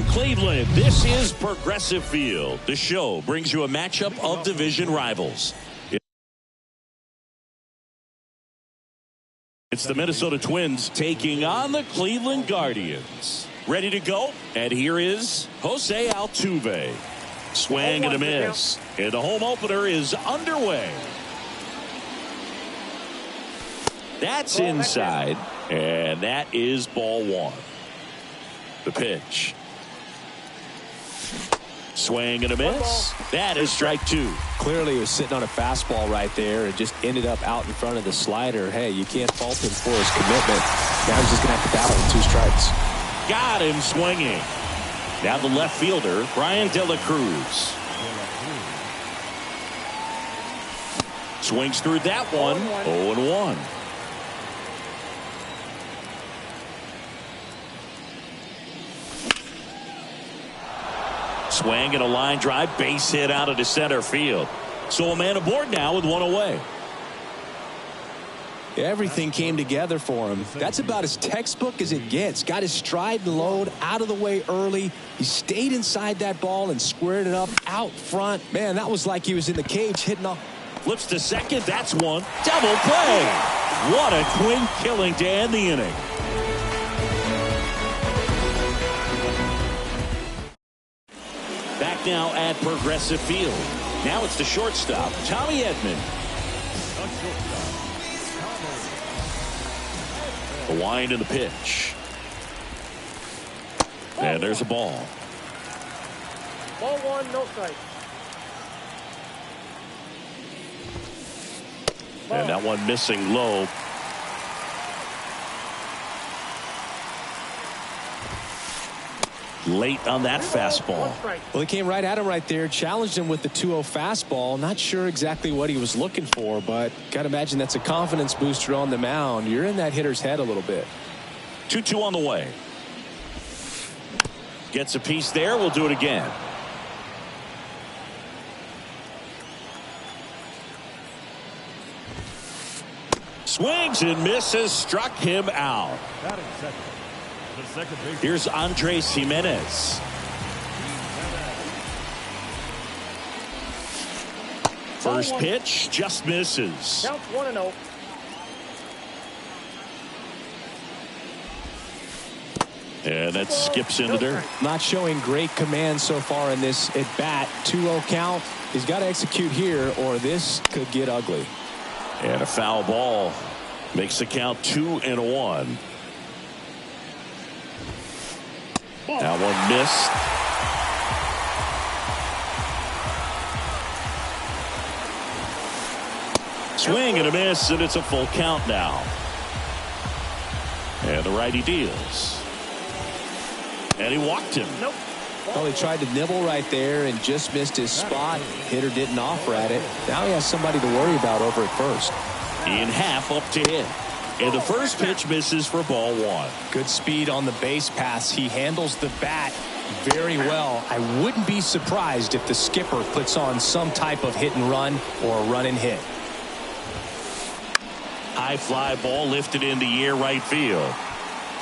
From Cleveland, this is Progressive Field. The show brings you a matchup of division rivals. It's the Minnesota Twins taking on the Cleveland Guardians. Ready to go? And here is Jose Altuve. Swing and a miss. And the home opener is underway. That's inside. And that is ball one. The pitch. Swing and a miss. That is strike two. Clearly he was sitting on a fastball right there and just ended up out in front of the slider. Hey, you can't fault him for his commitment. Now he's just going to have to battle with 2 strikes. Got him swinging. Now the left fielder, Brian De La Cruz. Swings through that one. 0-1. Swing and a line drive, base hit out into center field. So a man aboard now with 1 away. Everything came together for him. That's about as textbook as it gets. Got his stride and load out of the way early. He stayed inside that ball and squared it up out front. Man, that was like he was in the cage hitting off. Flips to second. That's one. Double play. What a clean killing to end the inning. Back now at Progressive Field. Now it's the shortstop, Tommy Edman. The wind and the pitch. And there's a ball. Ball one, no strike. And that one missing low. Late on that fastball. Well, he came right at him right there, challenged him with the 2-0 fastball. Not sure exactly what he was looking for, but got to imagine that's a confidence booster on the mound. You're in that hitter's head a little bit. 2-2 on the way. Gets a piece there. We'll do it again. Swings and misses. Struck him out. Here's Andres Gimenez. First pitch just misses. Counts 1-0. And that skips into dirt. Not showing great command so far in this at bat. 2-0 count. He's got to execute here or this could get ugly. And a foul ball makes the count 2-1. That one missed. Swing and a miss, and it's a full count now. And the righty deals. And he walked him. Nope. Well, he tried to nibble right there and just missed his spot. Hitter didn't offer at it. Now he has somebody to worry about over at first. In half up to hit. And the first pitch misses for ball one. Good speed on the base pass. He handles the bat very well. I wouldn't be surprised if the skipper puts on some type of hit and run or a run and hit. High fly ball lifted in the air right field.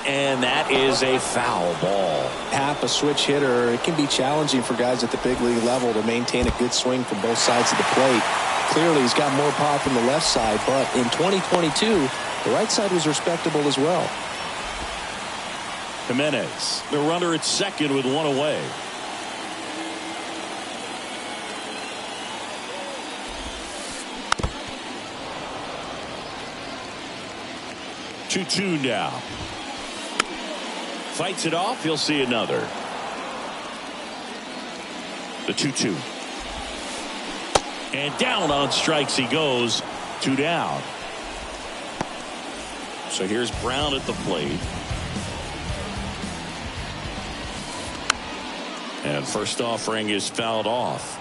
And that is a foul ball. Hap, a switch hitter, it can be challenging for guys at the big league level to maintain a good swing from both sides of the plate. Clearly he's got more pop from the left side, but in 2022 the right side was respectable as well. Gimenez, the runner at second with 1 away. Two now. Fights it off. He'll see another. The 2-2. And down on strikes he goes. 2 down. So here's Brown at the plate. And first offering is fouled off.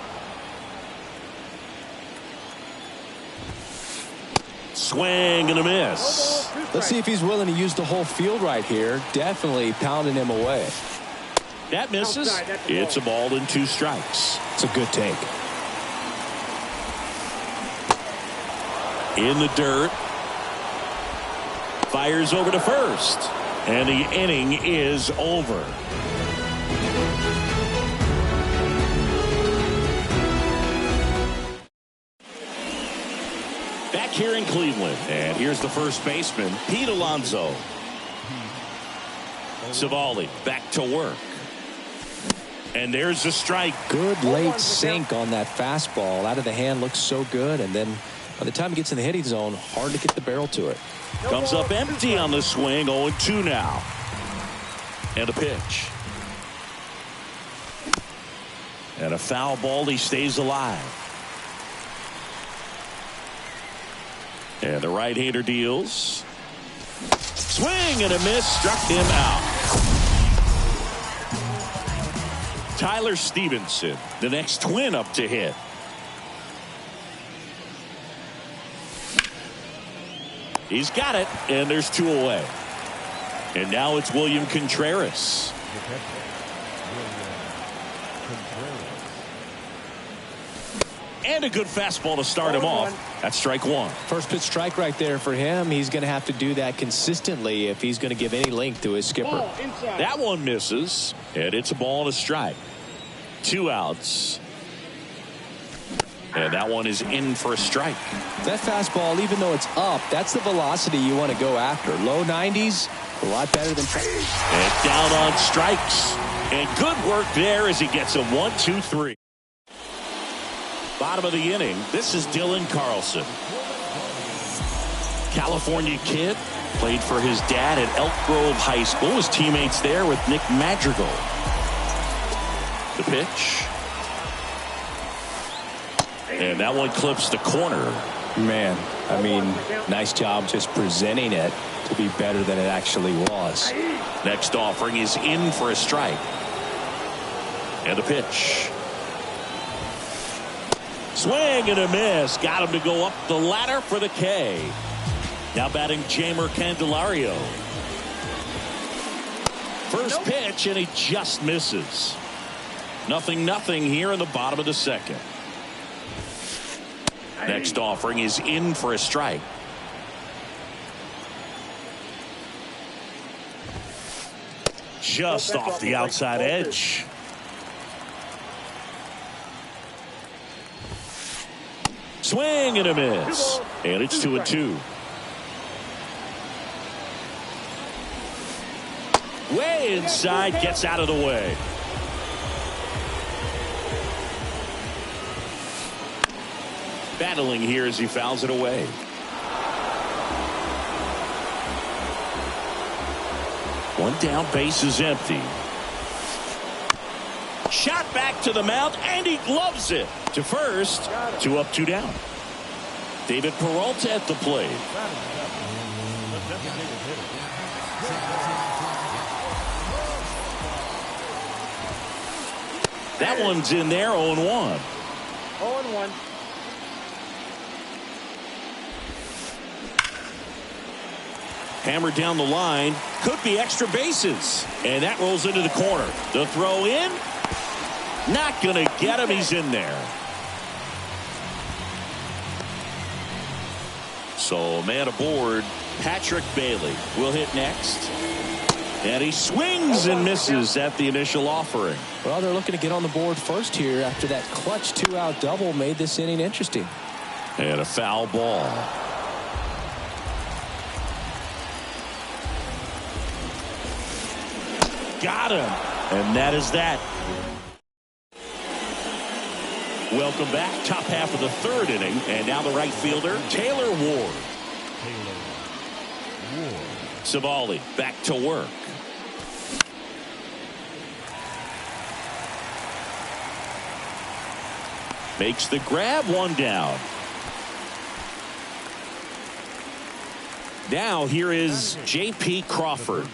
Swing and a miss. Let's see if he's willing to use the whole field right here. Definitely pounding him away. That misses. It's a ball and 2 strikes. It's a good take. In the dirt. Fires over to first. And the inning is over. Back here in Cleveland. And here's the first baseman, Pete Alonso. Savali back to work. And there's a strike. Good late sink on that fastball. Out of the hand, looks so good. And then by the time he gets in the hitting zone, hard to get the barrel to it. Comes up empty on the swing. 0-2 now. And a pitch. And a foul ball. He stays alive. And the right-hander deals. Swing and a miss. Struck him out. Tyler Stevenson, the next Twin up to hit. He's got it, and there's 2 away. And now it's William Contreras. And a good fastball to start him off. That's strike 1. First pitch strike right there for him. He's going to have to do that consistently if he's going to give any length to his skipper. That one misses, and it's a ball and a strike. 2 outs. And that one is in for a strike. That fastball, even though it's up, that's the velocity you want to go after. Low 90s, a lot better than. And down on strikes. And good work there as he gets a 1-2-3. Bottom of the inning, this is Dylan Carlson. California kid, played for his dad at Elk Grove High School. His teammates there with Nick Madrigal. The pitch. And that one clips the corner. Man, I mean, nice job just presenting it to be better than it actually was. Next offering is in for a strike. And a pitch. Swing and a miss. Got him to go up the ladder for the K. Now batting Jeimer Candelario. First pitch, and he just misses. 0-0 here in the bottom of the second. Next offering is in for a strike. Just off the outside edge. Swing and a miss. And it's 2-2. Way inside, gets out of the way. Battling here as he fouls it away. One down, base is empty. Shot back to the mound, and he gloves it to first. 2 up, 2 down. David Peralta at the plate. That one's in there, 0-1. 0-1. Hammered down the line. Could be extra bases. And that rolls into the corner. The throw in. Not going to get him. He's in there. So man aboard, Patrick Bailey will hit next. And he swings and misses at the initial offering. Well, they're looking to get on the board first here after that clutch 2-out double made this inning interesting. And a foul ball. Got him. And that is that. Welcome back. Top half of the third inning. And now the right fielder, Taylor Ward. Savali back to work. Makes the grab, 1 down. Now here is J.P. Crawford.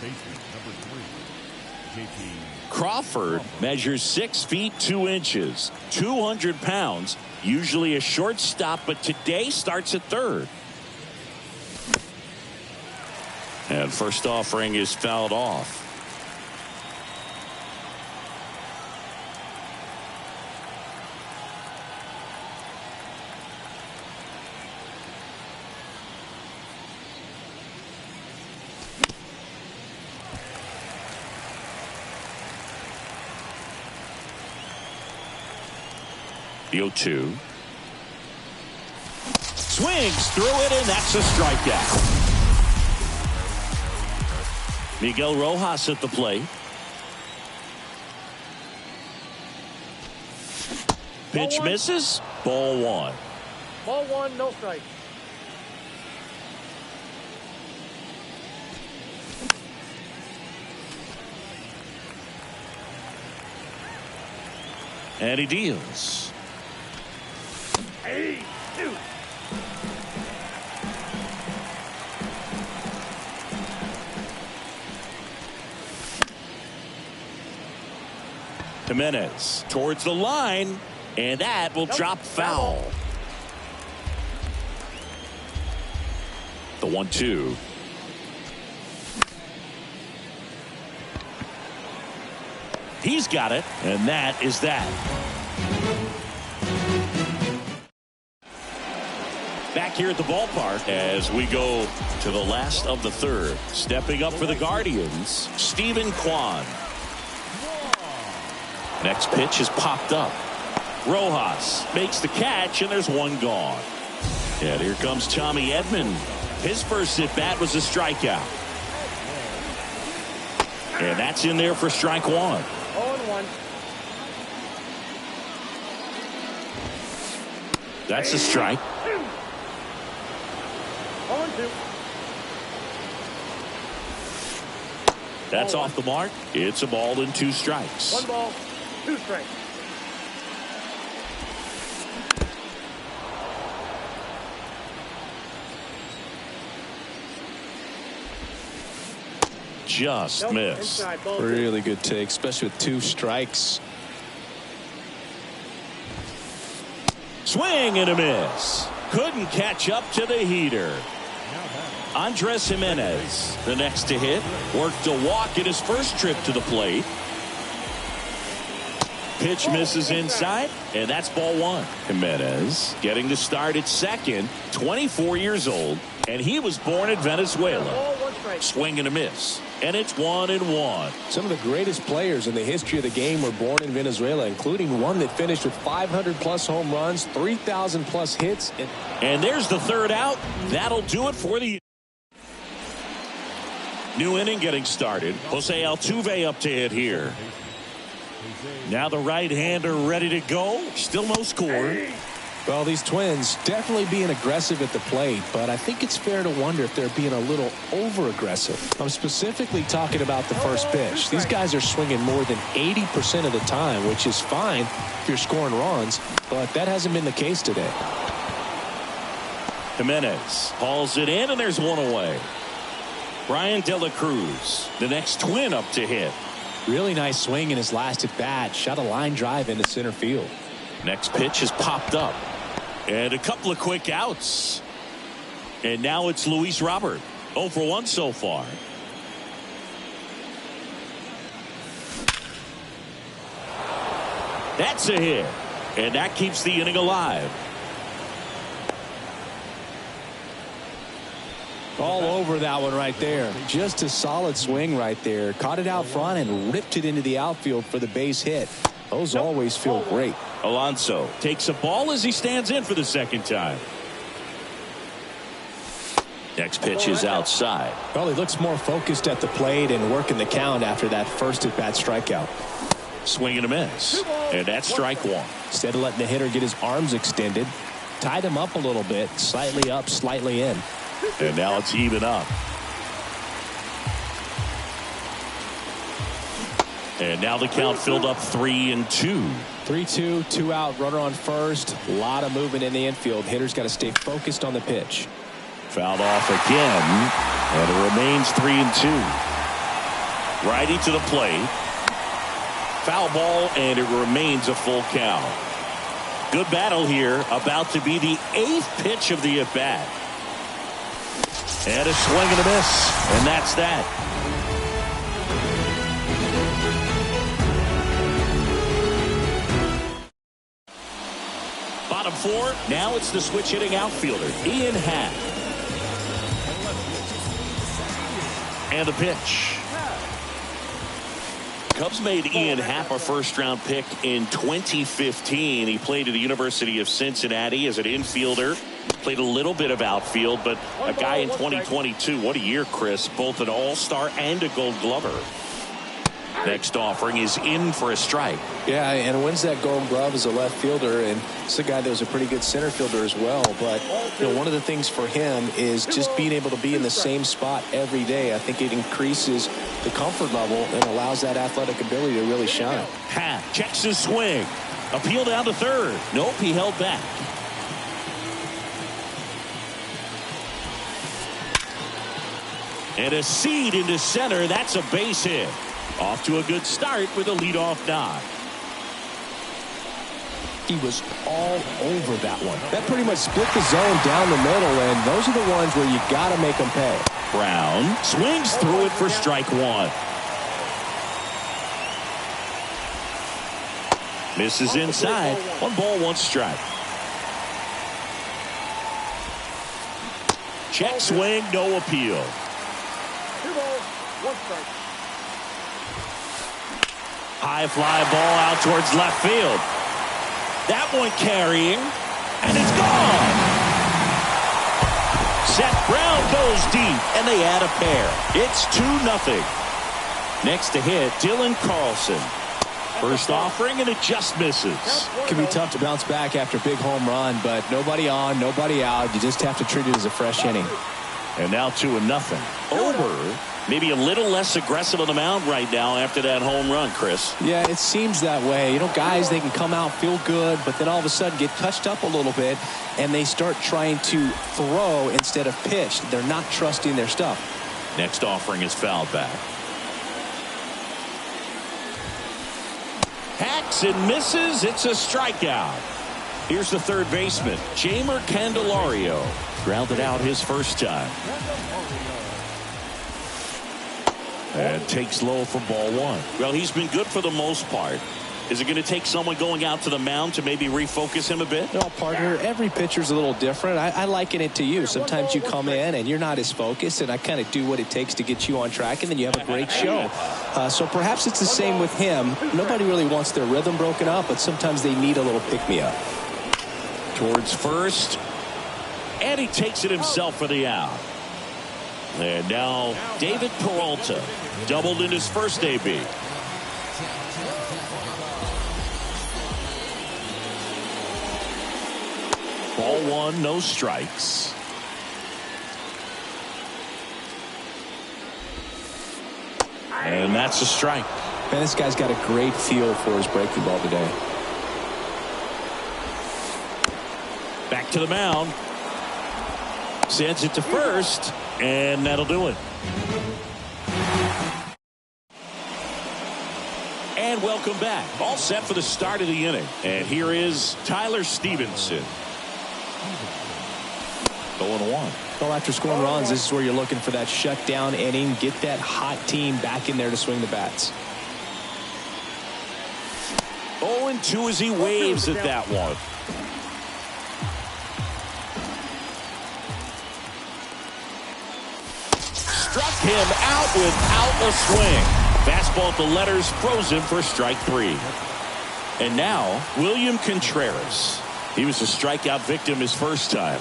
Crawford measures 6 feet 2 inches, 200 pounds, usually a shortstop, but today starts at third. And first offering is fouled off. The 0-2. Swings through it, and that's a strikeout. Miguel Rojas at the plate. Pitch misses. Ball one. Ball one, no strike. And he deals. Hey, dude. Jimenez towards the line, and that will drop foul. The 1-2. He's got it, and that is that. Back here at the ballpark as we go to the last of the third. Stepping up for the Guardians, Steven Kwan. Next pitch is popped up. Rojas makes the catch, and there's one gone. And here comes Tommy Edman. His first at bat was a strikeout. And that's in there for strike one. 0-1. That's a strike. 0-2. That's off the mark. It's a ball and two strikes. 1 ball, 2 strikes. Just missed. Inside, ball Really good take, especially with 2 strikes. Swing and a miss. Couldn't catch up to the heater. Andres Jimenez, the next to hit, worked a walk in his first trip to the plate. Pitch misses inside, and that's ball one. Jimenez getting the start at second, 24 years old, and he was born in Venezuela. Ball, 1 strike. Swing and a miss, and it's 1-1. Some of the greatest players in the history of the game were born in Venezuela, including one that finished with 500-plus home runs, 3,000-plus hits. And there's the third out. That'll do it for the new inning getting started. Jose Altuve up to hit here. Now the right-hander ready to go. Still no score. Well, these Twins definitely being aggressive at the plate, but I think it's fair to wonder if they're being a little over-aggressive. I'm specifically talking about the first pitch. These guys are swinging more than 80% of the time, which is fine if you're scoring runs, but that hasn't been the case today. Jimenez hauls it in, and there's one away. Brian De La Cruz, the next Twin up to hit. Really nice swing in his last at bat. Shot a line drive into center field. Next pitch is popped up. And a couple of quick outs. And now it's Luis Robert. 0 for 1 so far. That's a hit. And that keeps the inning alive. All over that one right there. Just a solid swing right there. Caught it out front and ripped it into the outfield for the base hit. Those always feel great. Alonso takes a ball as he stands in for the second time. Next pitch is outside. Well, he looks more focused at the plate and working the count after that first at bat strikeout. Swing and a miss. And that's strike one. Instead of letting the hitter get his arms extended, tied him up a little bit, slightly up, slightly in. And now it's even up. And now the count filled up 3-2. 3-2, 2 out, runner on first. A lot of movement in the infield. Hitter's got to stay focused on the pitch. Fouled off again. And it remains 3-2. Righty to the plate. Foul ball, and it remains a full count. Good battle here. About to be the 8th pitch of the at-bat. And a swing and a miss. And that's that. Bottom 4. Now it's the switch hitting outfielder, Ian Happ. And the pitch. Cubs made Ian Happ a first-round pick in 2015. He played at the University of Cincinnati as an infielder. Played a little bit of outfield, but a guy in 2022. What a year, Chris. Both an all-star and a Gold Glover. Next offering is in for a strike. Yeah, and wins that Gold Glove as a left fielder, and it's a guy that was a pretty good center fielder as well. But one of the things for him is just being able to be in the same spot every day. I think it increases the comfort level and allows that athletic ability to really shine. Happ checks his swing. Appeal down to third. Nope, he held back. And a seed into center. That's a base hit. Off to a good start with a leadoff knock. He was all over that one. That pretty much split the zone down the middle, and those are the ones where you got to make them pay. Brown swings through it for strike one. Misses inside. 1 ball, 1 strike. Check swing, no appeal. 2 balls, 1 strike. High fly ball out towards left field. That one carrying, and it's gone. Seth Brown goes deep, and they add a pair. It's 2-0. Next to hit, Dylan Carlson. First offering, and it just misses. It can be tough to bounce back after a big home run, but nobody on, nobody out. You just have to treat it as a fresh inning. And now 2-0. Ober maybe a little less aggressive on the mound right now after that home run, Chris. Yeah, it seems that way. You know, guys, they can come out, feel good, but then all of a sudden get touched up a little bit, and they start trying to throw instead of pitch. They're not trusting their stuff. Next offering is fouled back. Hacks and misses. It's a strikeout. Here's the third baseman, Jeimer Candelario. Grounded out his first time. And takes low for ball 1. Well, he's been good for the most part. Is it going to take someone going out to the mound to maybe refocus him a bit? No, partner, every pitcher's a little different. I liken it to you. Sometimes you come in and you're not as focused, and I kind of do what it takes to get you on track, and then you have a great show. So perhaps it's the same with him. Nobody really wants their rhythm broken up, but sometimes they need a little pick-me-up. Towards first, and he takes it himself for the out. And now David Peralta doubled in his first AB. Ball 1, no strikes. And that's a strike. Man, this guy's got a great feel for his breaking ball today. Back to the mound. Sends it to first, and that'll do it. And welcome back. All set for the start of the inning. And here is Tyler Stevenson. 0-1. Well, after scoring runs, this is where you're looking for that shutdown inning. Get that hot team back in there to swing the bats. 0-2 as he waves at that one. Struck him out without a swing. Fastball at the letters, frozen for strike 3. And now, William Contreras. He was a strikeout victim his first time.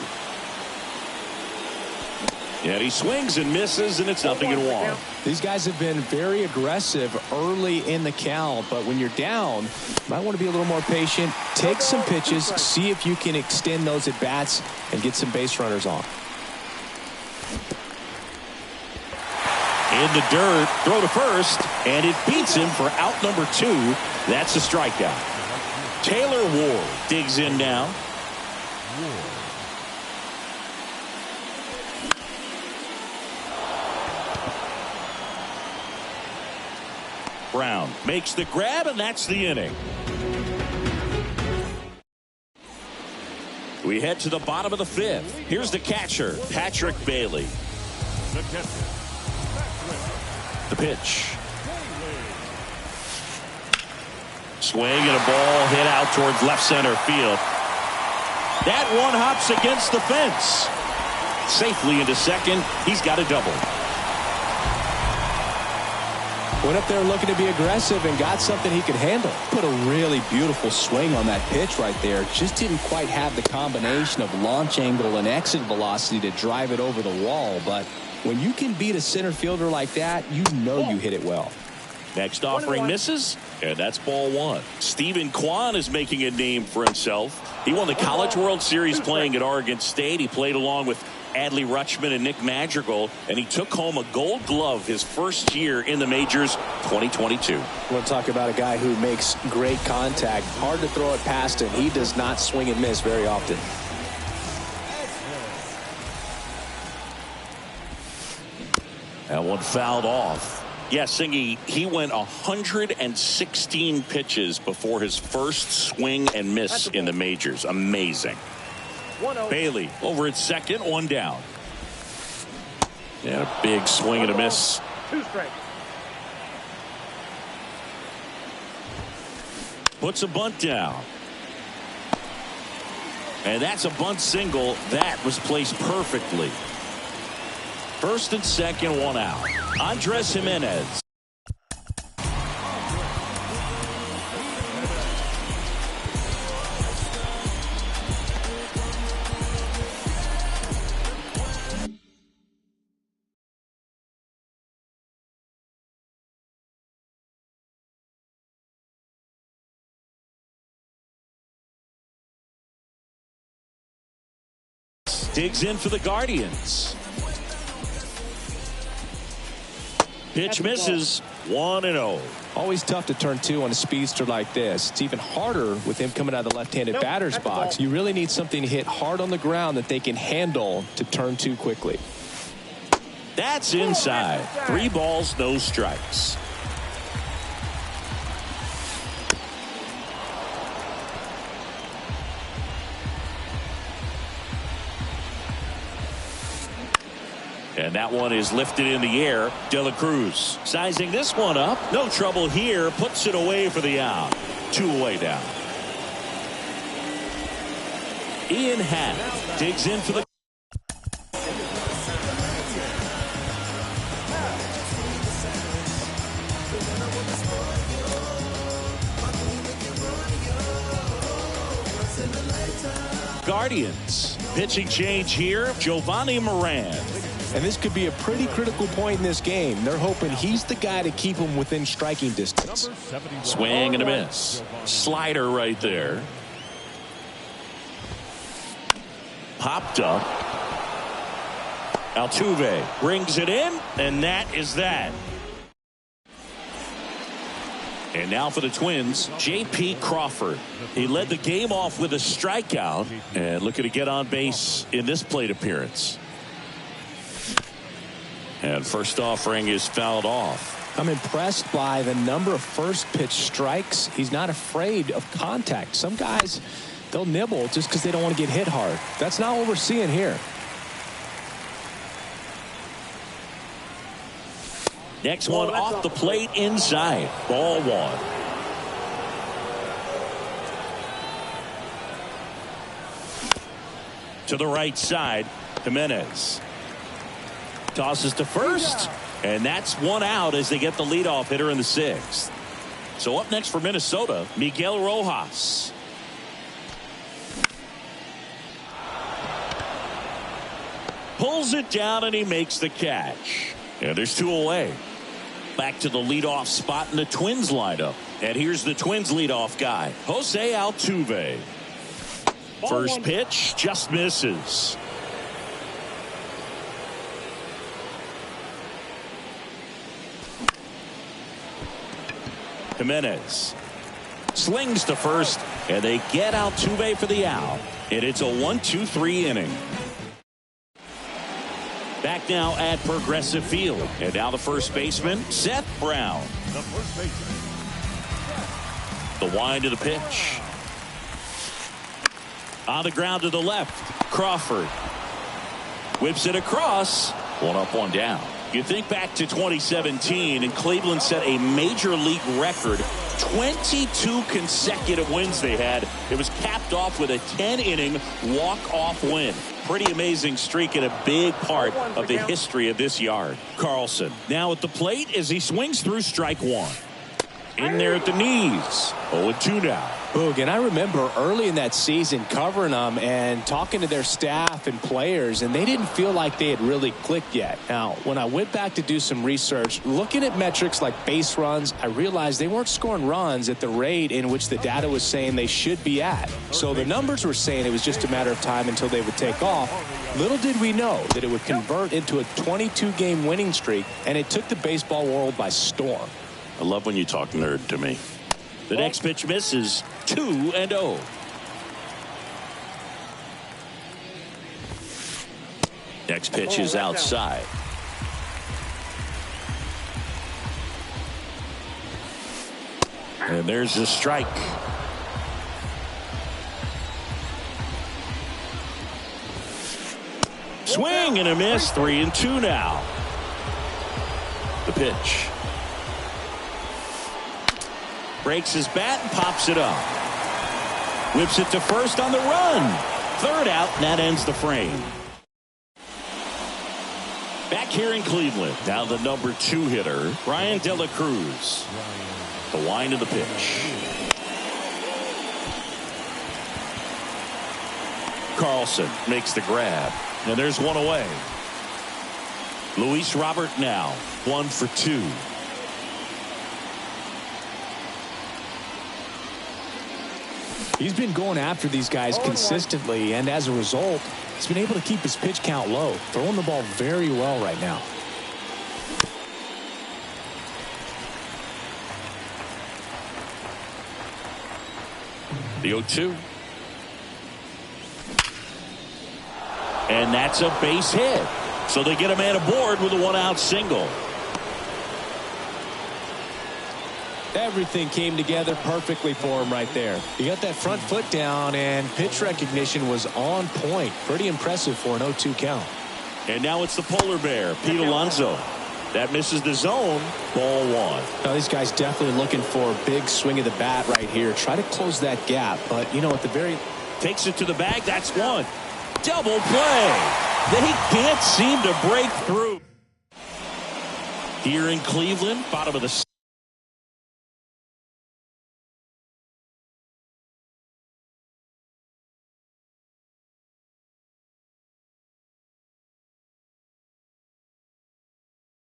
And he swings and misses, and it's 0-1. These guys have been very aggressive early in the count, but when you're down, you might want to be a little more patient. Take some pitches, see if you can extend those at bats and get some base runners on. In the dirt, throw to first, and it beats him for out number 2. That's a strikeout. Taylor Ward digs in now. Brown makes the grab, and that's the inning. We head to the bottom of the 5th. Here's the catcher, Patrick Bailey. The pitch. Swing and a ball hit out towards left center field. That one hops against the fence. Safely into second. He's got a double. Went up there looking to be aggressive and got something he could handle. Put a really beautiful swing on that pitch right there. Just didn't quite have the combination of launch angle and exit velocity to drive it over the wall. But when you can beat a center fielder like that, you know you hit it well. Next offering misses, and that's ball one. Stephen Kwan is making a name for himself. He won the College World Series playing at Oregon State. He played along with Adley Rutschman and Nick Madrigal, and he took home a Gold Glove his first year in the majors, 2022. We'll talk about a guy who makes great contact. Hard to throw it past him. He does not swing and miss very often. That one fouled off. Yeah, Singy, he went 116 pitches before his first swing and miss in the majors. Amazing. Bailey over at second, one down. And a big swing and a miss. 2 strikes. Puts a bunt down. And that's a bunt single. That was placed perfectly. First and second, one out. Andres Jimenez. Digs in for the Guardians. Pitch misses. 1-0. Always tough to turn two on a speedster like this. It's even harder with him coming out of the left-handed batter's box. You really need something to hit hard on the ground that they can handle to turn two quickly. That's inside. 3 balls, no strikes. And that one is lifted in the air. De La Cruz sizing this one up. No trouble here. Puts it away for the out. 2 away down. Ian Happ digs in for the Guardians. Pitching change here. Giovanni Moran. And this could be a pretty critical point in this game. They're hoping he's the guy to keep them within striking distance. Swing and a miss. Slider right there. Popped up. Altuve brings it in, and that is that. And now for the Twins, J.P. Crawford. He led the game off with a strikeout and looking to get on base in this plate appearance. And first offering is fouled off. I'm impressed by the number of first pitch strikes. He's not afraid of contact. Some guys, they'll nibble just because they don't want to get hit hard. That's not what we're seeing here. Next one off the plate inside. Ball one. To the right side, Jimenez. Tosses to first, and that's one out as they get the leadoff hitter in the 6th. So up next for Minnesota, Miguel Rojas. Pulls it down and he makes the catch. And there's 2 away. Back to the leadoff spot in the Twins lineup. And here's the Twins leadoff guy, Jose Altuve. First pitch just misses. Jimenez slings to first, and they get Altuve for the out. And it's a 1-2-3 inning. Back now at Progressive Field. And now the first baseman, Seth Brown. The first baseman. The wind of the pitch. On the ground to the left, Crawford. Whips it across. 1 up, 1 down. You think back to 2017, and Cleveland set a major league record 22 consecutive wins they had. It was capped off with a 10-inning walk-off win. Pretty amazing streak and a big part of the history of this yard. Carlson now at the plate as he swings through strike one. In there at the knees. 0-2 now. Boog, and I remember early in that season covering them and talking to their staff and players, and they didn't feel like they had really clicked yet. Now, when I went back to do some research, looking at metrics like base runs, I realized they weren't scoring runs at the rate in which the data was saying they should be at. So the numbers were saying it was just a matter of time until they would take off. Little did we know that it would convert into a 22-game winning streak, and it took the baseball world by storm. I love when you talk nerd to me. The next pitch misses. 2-0. Next pitch is outside. And there's a strike. Swing and a miss. 3-2 now. The pitch. Breaks his bat and pops it up. Whips it to first on the run. Third out, and that ends the frame. Back here in Cleveland, now the number 2 hitter, Bryan De La Cruz. The wind of the pitch. Carlson makes the grab, and there's one away. Luis Robert now 1 for 2. He's been going after these guys consistently, and as a result, he's been able to keep his pitch count low, throwing the ball very well right now. The 0-2. And that's a base hit. So they get a man aboard with a 1-out single. Everything came together perfectly for him right there. He got that front foot down, and pitch recognition was on point. Pretty impressive for an 0-2 count. And now it's the polar bear, Pete Alonso. That misses the zone. Ball 1. Now, these guys definitely looking for a big swing of the bat right here. Try to close that gap, but, you know, at the very... Takes it to the bag. That's one. Double play. They can't seem to break through. Here in Cleveland, bottom of the...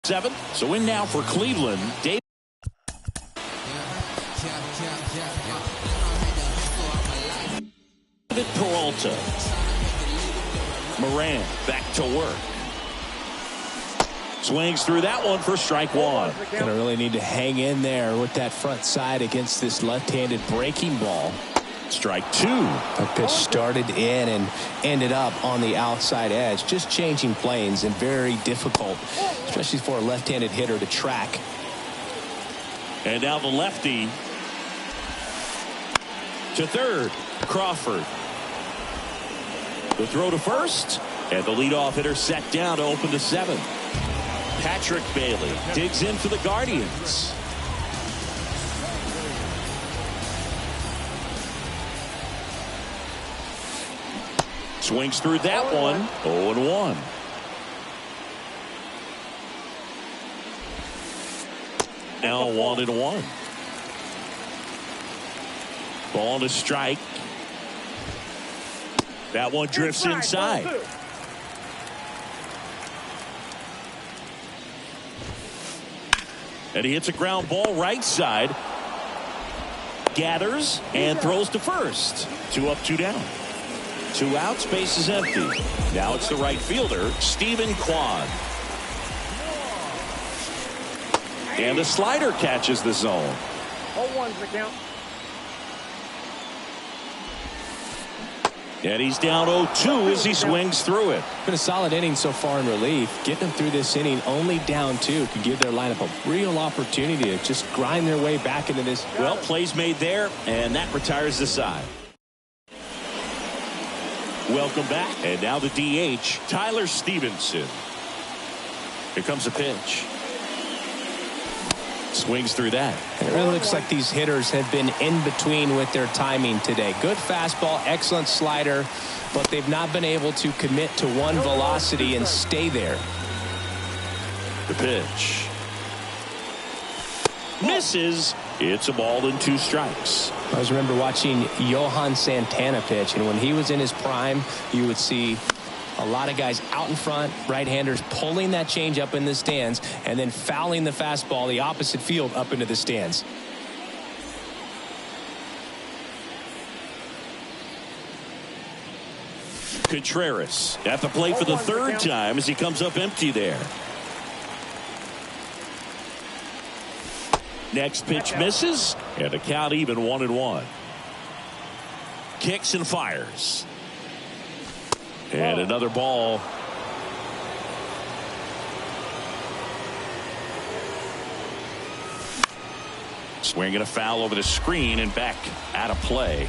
Seventh. So in now for Cleveland, David Peralta. Moran back to work. Swings through that one for strike one. Gonna really need to hang in there with that front side against this left-handed breaking ball. Strike 2. The pitch started in and ended up on the outside edge. Just changing planes and very difficult, especially for a left-handed hitter to track. And now the lefty to third. Crawford. The throw to first. And the leadoff hitter set down to open the 7th. Patrick Bailey digs in for the Guardians. Swings through that one. 0-1. Now 1-1. Ball to strike. That one drifts inside. And he hits a ground ball right side. Gathers and throws to first. 2 up, 2 down. 2 outs, base is empty. Now it's the right fielder, Stephen Kwan. And the slider catches the zone. 0-1's the count. And he's down 0-2 as he swings through it. Been a solid inning so far in relief. Getting them through this inning only down 2 can give their lineup a real opportunity to just grind their way back into this. Well, plays made there, and that retires the side. Welcome back. And now the DH, Tyler Stevenson. Here comes a pitch. Swings through that. It really looks like these hitters have been in between with their timing today. Good fastball, excellent slider, but they've not been able to commit to one velocity and stay there. The pitch. Misses. It's a ball and 2 strikes. I always remember watching Johan Santana pitch, and when he was in his prime, you would see a lot of guys out in front, right-handers pulling that change up in the stands and then fouling the fastball the opposite field up into the stands. Contreras at the plate for the 3rd time as he comes up empty there. Next pitch misses, and the count even 1-1. Kicks and fires. And another ball. Swinging a foul over the screen and back out of play.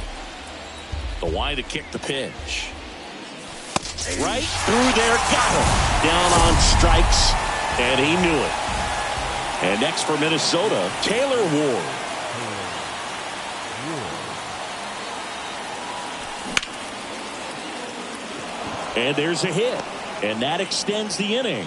The wide to kick the pitch. Right through there, got him. Down on strikes, and he knew it. And next for Minnesota, Taylor Ward. And there's a hit, and that extends the inning.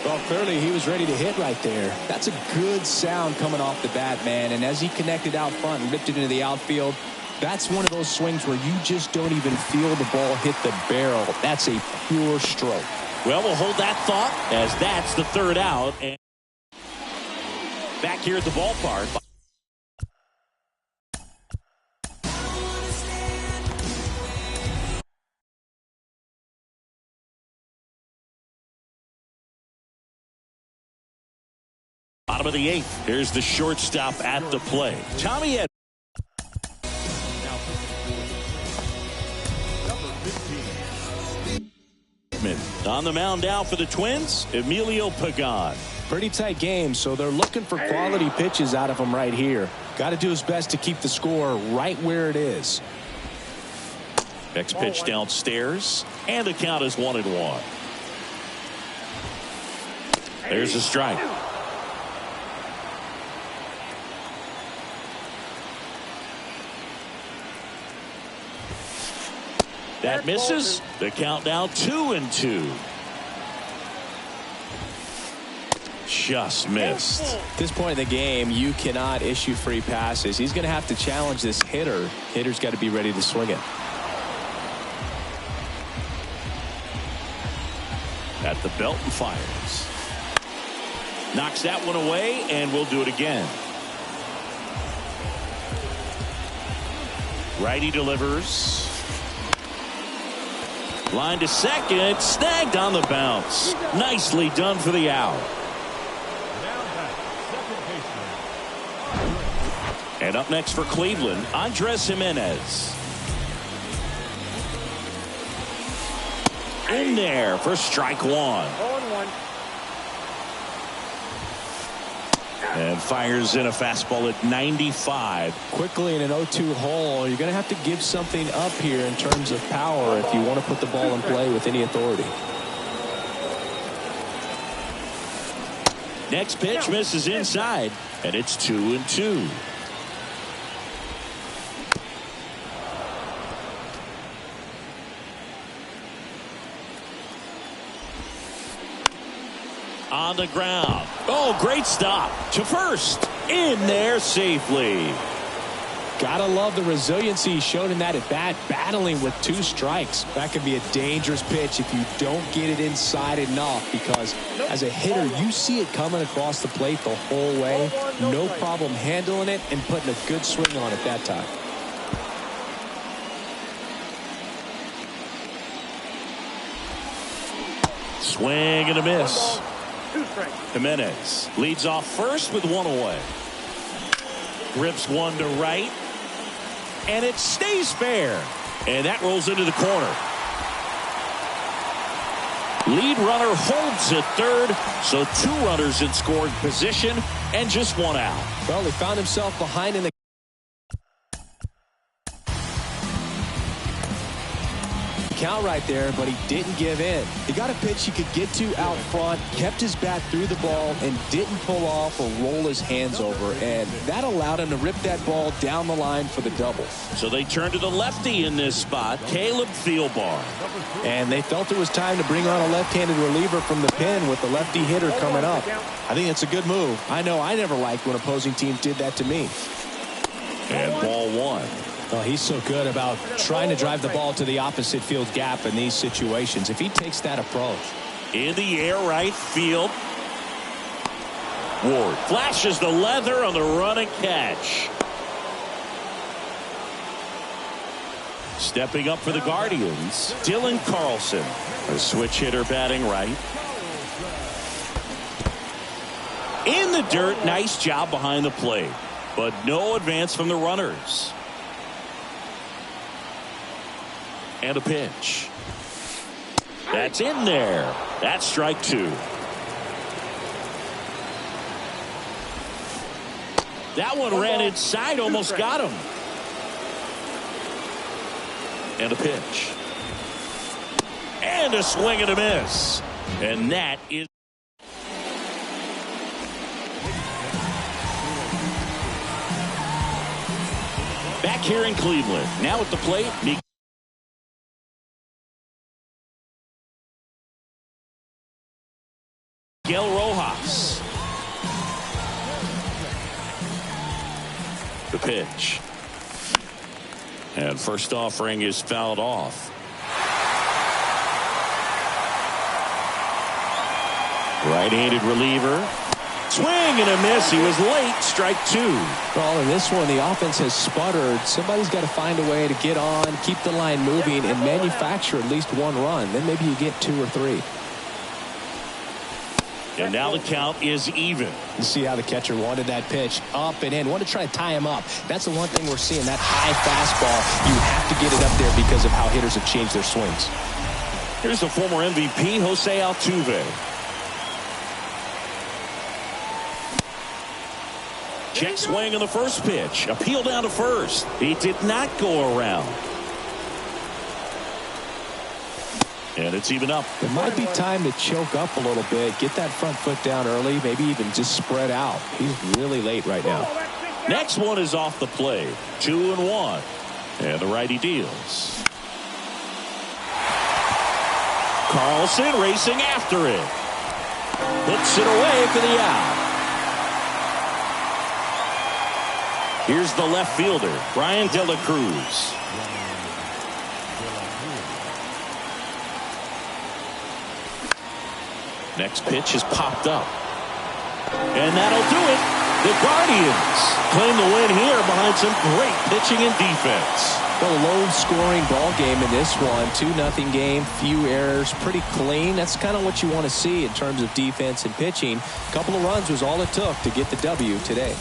Well, clearly he was ready to hit right there. That's a good sound coming off the bat, man. And as he connected out front and ripped it into the outfield, that's one of those swings where you just don't even feel the ball hit the barrel. That's a pure stroke. Well, we'll hold that thought as that's the 3rd out. And back here at the ballpark. Bottom of the 8th. Here's the shortstop at the plate. Tommy Edman. On the mound now for the Twins, Emilio Pagan. Pretty tight game, so they're looking for quality pitches out of him right here. Got to do his best to keep the score right where it is. Next pitch downstairs, and the count is 1-1. There's a strike. That misses. The count now 2-2. Just missed. At this point in the game, you cannot issue free passes. He's going to have to challenge this hitter. Hitter's got to be ready to swing it. At the belt and fires. Knocks that one away, and we'll do it again. Righty delivers. Line to second, snagged on the bounce. Nicely done for the out. And up next for Cleveland, Andres Gimenez. In there for strike 1. 0-1. And fires in a fastball at 95. Quickly in an 0-2 hole, you're going to have to give something up here in terms of power if you want to put the ball in play with any authority. Next pitch misses inside, and it's 2-2. On the ground. Oh, great stop to first. In there safely. Gotta love the resiliency shown in that at bat, battling with 2 strikes. That could be a dangerous pitch if you don't get it inside enough, because as a hitter, you see it coming across the plate the whole way. No problem handling it and putting a good swing on it that time. Swing and a miss. Gimenez leads off first with 1 away. Rips one to right, and it stays fair, and that rolls into the corner. Lead runner holds at third, so 2 runners in scoring position and just 1 out. Well, he found himself behind in the count right there, but he didn't give in. He got a pitch he could get to out front, kept his bat through the ball, and didn't pull off or roll his hands over, and that allowed him to rip that ball down the line for the double. So they turn to the lefty in this spot, Caleb Thielbar. And they felt it was time to bring on a left-handed reliever from the pen with the lefty hitter coming up. I think it's a good move. I know I never liked when opposing teams did that to me. And ball one. Oh, he's so good about trying to drive the ball to the opposite field gap in these situations. If he takes that approach. In the air, right field. Ward flashes the leather on the run and catch. Stepping up for the Guardians, Dylan Carlson, a switch hitter batting right. In the dirt, nice job behind the plate, but no advance from the runners. And a pitch. That's in there. That's strike two. That one ran inside, almost got him. And a pitch. And a swing and a miss. And that is. Back here in Cleveland. Now at the plate. Miguel Rojas. The pitch. And first offering is fouled off. Right-handed reliever. Swing and a miss. He was late. Strike two. Well, in this one, the offense has sputtered. Somebody's got to find a way to get on, keep the line moving, and manufacture at least one run. Then maybe you get two or three. And now the count is even. You see how the catcher wanted that pitch up and in. Wanted to try to tie him up. That's the one thing we're seeing. That high fastball, you have to get it up there because of how hitters have changed their swings. Here's the former MVP, Jose Altuve. Check swing on the first pitch. Appeal down to first. He did not go around. And it's even up. It might be time to choke up a little bit. Get that front foot down early. Maybe even just spread out. He's really late right now. Next one is off the plate. 2-1. And the righty deals. Carlson racing after it. Puts it away for the out. Here's the left fielder, Brian De La Cruz. Next pitch is popped up. And that'll do it. The Guardians claim the win here behind some great pitching and defense. Well, a low-scoring ball game in this one. 2-0 game, few errors, pretty clean. That's kind of what you want to see in terms of defense and pitching. A couple of runs was all it took to get the W today.